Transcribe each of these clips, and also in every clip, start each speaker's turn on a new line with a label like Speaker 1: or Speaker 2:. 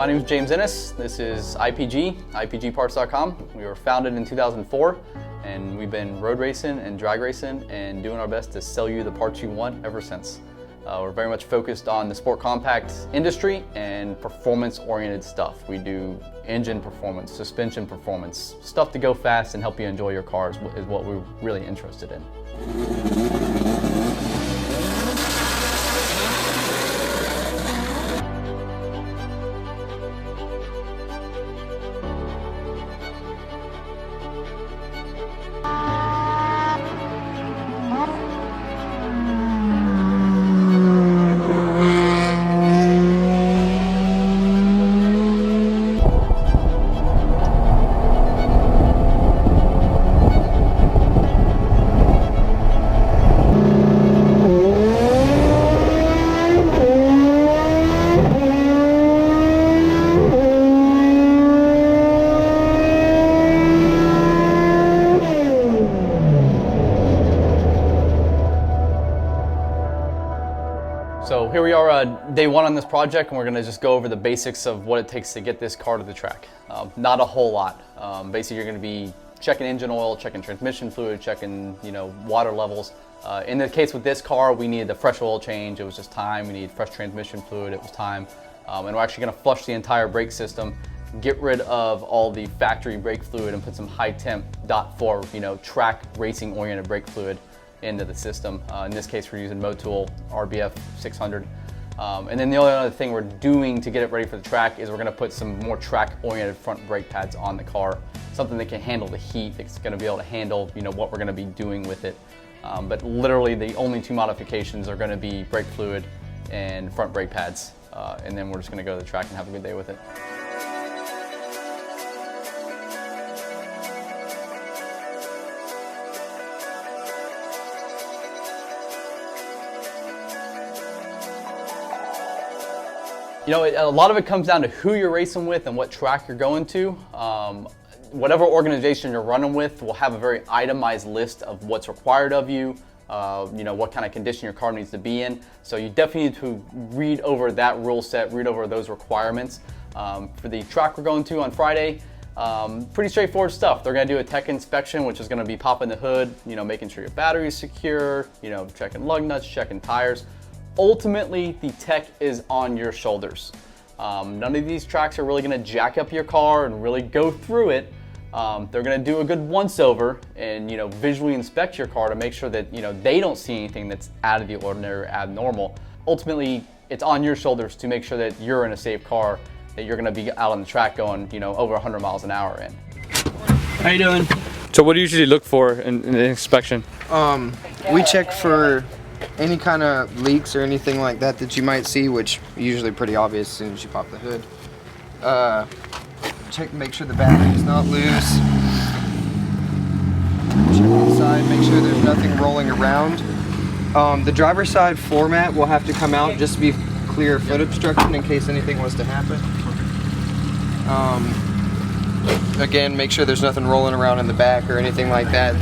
Speaker 1: My name is James Ennis. This is IPGparts.com. We were founded in 2004, and we've been road racing and drag racing and doing our best to sell you the parts you want ever since. We're very much focused on the sport compact industry and performance-oriented stuff. We do engine performance, suspension performance, stuff to go fast and help you enjoy your cars is what we're really interested in. So here we are, day one on this project, and we're gonna just go over the basics of what it takes to get this car to the track. Not a whole lot. Basically, you're gonna be checking engine oil, checking transmission fluid, checking water levels. In the case with this car, we needed a fresh oil change. It was just time. We needed fresh transmission fluid. It was time. And we're actually gonna flush the entire brake system, get rid of all the factory brake fluid, and put some high temp .4, track racing oriented brake fluid into the system. In this case, we're using Motul RBF 600. And then the only other thing we're doing to get it ready for the track is we're gonna put some more track-oriented front brake pads on the car, something that can handle the heat. It's gonna be able to handle what we're gonna be doing with it. But literally the only two modifications are gonna be brake fluid and front brake pads. And then we're just gonna go to the track and have a good day with it. A lot of it comes down to who you're racing with and what track you're going to. Whatever organization you're running with will have a very itemized list of what's required of you, what kind of condition your car needs to be in. So you definitely need to read over that rule set, read over those requirements. For the track we're going to on Friday, pretty straightforward stuff. They're gonna do a tech inspection, which is gonna be popping the hood, making sure your battery is secure, checking lug nuts, checking tires. Ultimately, the tech is on your shoulders. None of these tracks are really gonna jack up your car and really go through it. They're gonna do a good once-over and visually inspect your car to make sure that they don't see anything that's out of the ordinary or abnormal. Ultimately, it's on your shoulders to make sure that you're in a safe car, that you're gonna be out on the track going over 100 miles an hour in.
Speaker 2: How you doing?
Speaker 3: So what do you usually look for in the inspection?
Speaker 2: We check for any kind of leaks or anything like that you might see, which are usually pretty obvious as soon as you pop the hood. Check to make sure the battery is not loose. Check on the side, make sure there's nothing rolling around. The driver's side floor mat will have to come out just to be clear of foot obstruction in case anything was to happen. Again, make sure there's nothing rolling around in the back or anything like that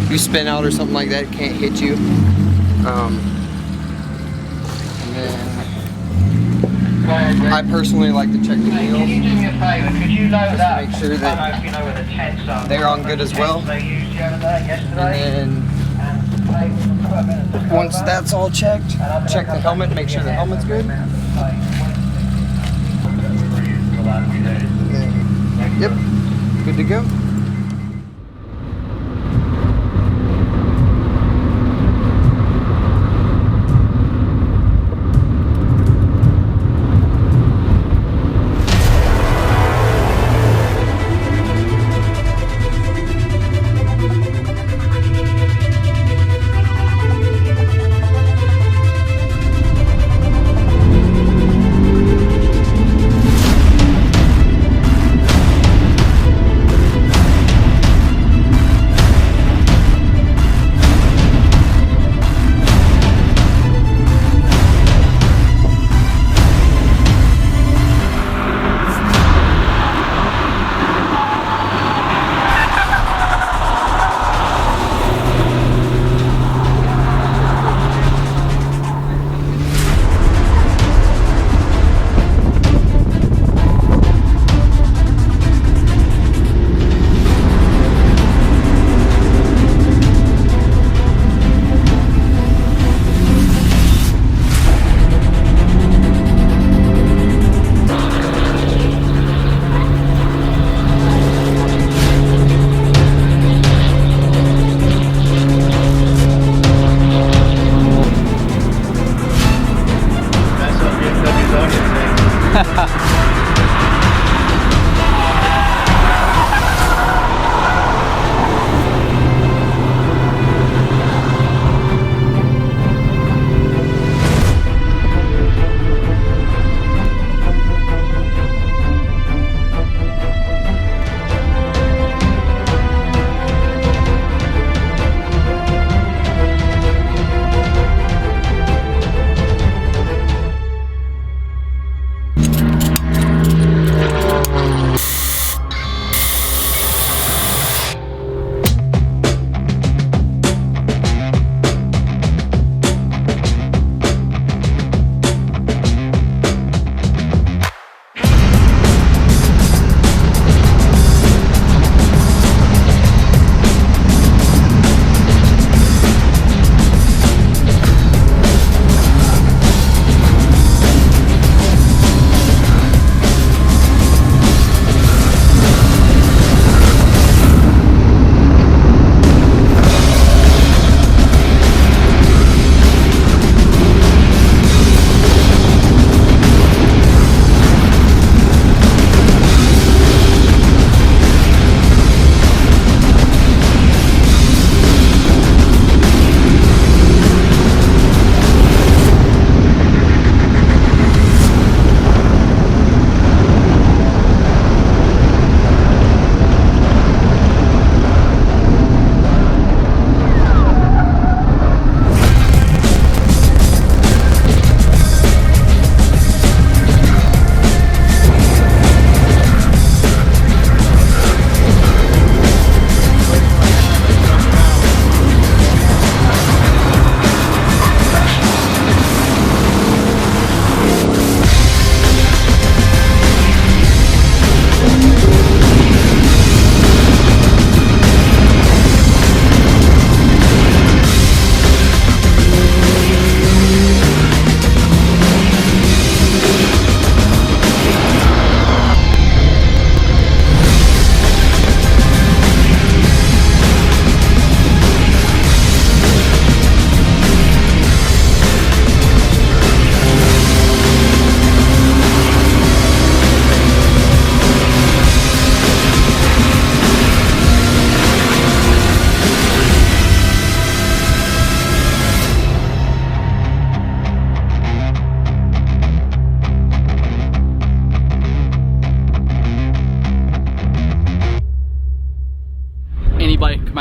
Speaker 2: you spin out or something like that can't hit you. And then I personally like to check the wheels just to make sure that they're on good as well. And then once that's all checked, check the helmet, make sure the helmet's good. Yep, good to go.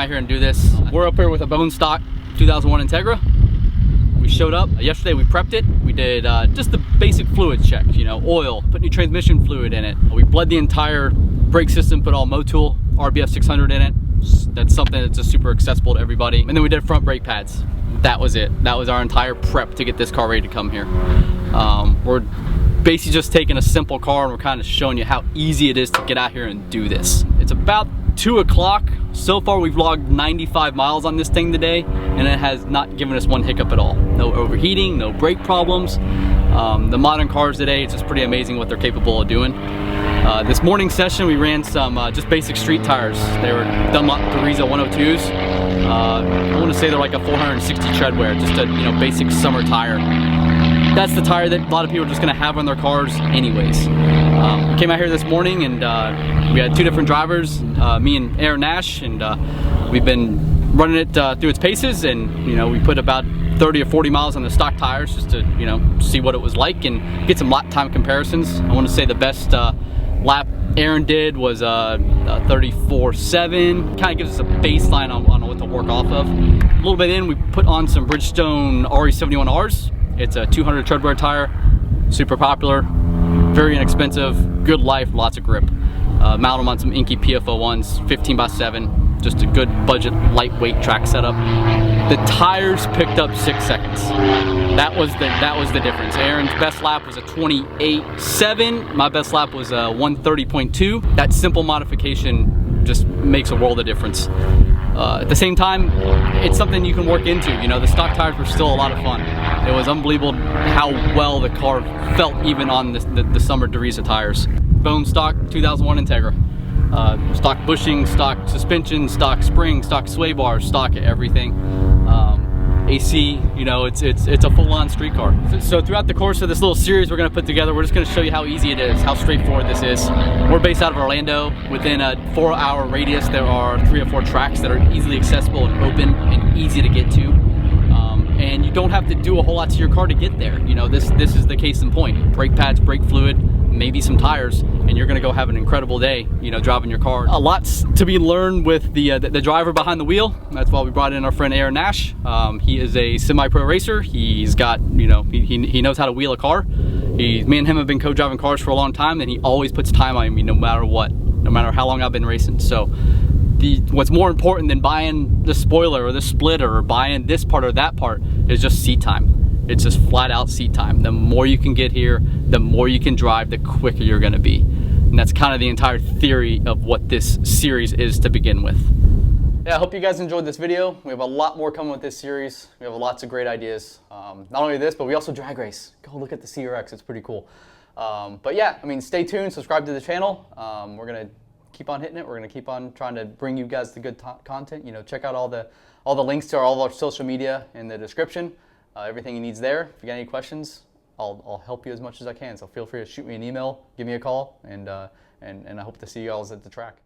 Speaker 1: out here and do this. We're up here with a bone stock 2001 Integra. We showed up yesterday, we prepped it. We did just the basic fluid check, you know, oil, put new transmission fluid in it. We bled the entire brake system, put all Motul RBF 600 in it. That's something that's just super accessible to everybody. And then we did front brake pads. That was it. That was our entire prep to get this car ready to come here. We're basically just taking a simple car and we're kind of showing you how easy it is to get out here and do this. It's about 2 o'clock. So far we've logged 95 miles on this thing today and it has not given us one hiccup at all. No overheating, no brake problems. The modern cars today, it's just pretty amazing what they're capable of doing. This morning session we ran some just basic street tires. They were Dunlop Theresa 102s. I want to say they're like a 460 tread wear, just a basic summer tire. That's the tire that a lot of people are just going to have on their cars anyways. We came out here this morning and we had 2 different drivers, me and Aaron Nash, and we've been running it through its paces, and we put about 30 or 40 miles on the stock tires just to see what it was like and get some lap time comparisons. I want to say the best lap Aaron did was 34.7. Kind of gives us a baseline on what to work off of. A little bit in, we put on some Bridgestone RE71Rs. It's a 200 tread wear tire, super popular, very inexpensive, good life, lots of grip. Mount them on some Inky PF01s, 15x7, just a good budget, lightweight track setup. The tires picked up 6 seconds. That was the difference. Aaron's best lap was a 28.7. My best lap was a 130.2. That simple modification just makes a world of difference. At the same time, it's something you can work into. The stock tires were still a lot of fun. It was unbelievable how well the car felt even on the summer Theresa tires. Bone stock 2001 Integra. Stock bushing, stock suspension, stock spring, stock sway bars, stock everything. AC, it's a full-on street car. So throughout the course of this little series we're going to put together, we're just going to show you how easy it is, how straightforward this is. We're based out of Orlando. Within a 4-hour radius there are 3 or 4 tracks that are easily accessible and open and easy to get to. And you don't have to do a whole lot to your car to get there. This is the case in point. Brake pads, brake fluid, maybe some tires, and you're gonna go have an incredible day, driving your car. A lot's to be learned with the driver behind the wheel. That's why we brought in our friend Aaron Nash. He is a semi-pro racer. He's got, he knows how to wheel a car. Me and him have been co-driving cars for a long time, and he always puts time on me no matter what, no matter how long I've been racing. So what's more important than buying the spoiler or the splitter or buying this part or that part is just seat time. It's just flat out seat time. The more you can get here, the more you can drive, the quicker you're gonna be. And that's kind of the entire theory of what this series is to begin with. Yeah, I hope you guys enjoyed this video. We have a lot more coming with this series. We have lots of great ideas. Not only this, but we also drag race. Go look at the CRX, it's pretty cool. But yeah, stay tuned, subscribe to the channel. We're gonna keep on hitting it. We're gonna keep on trying to bring you guys the good content. Check out all the links to all of our social media in the description. Everything you need's there. If you got any questions, I'll help you as much as I can. So feel free to shoot me an email, give me a call, and I hope to see you all at the track.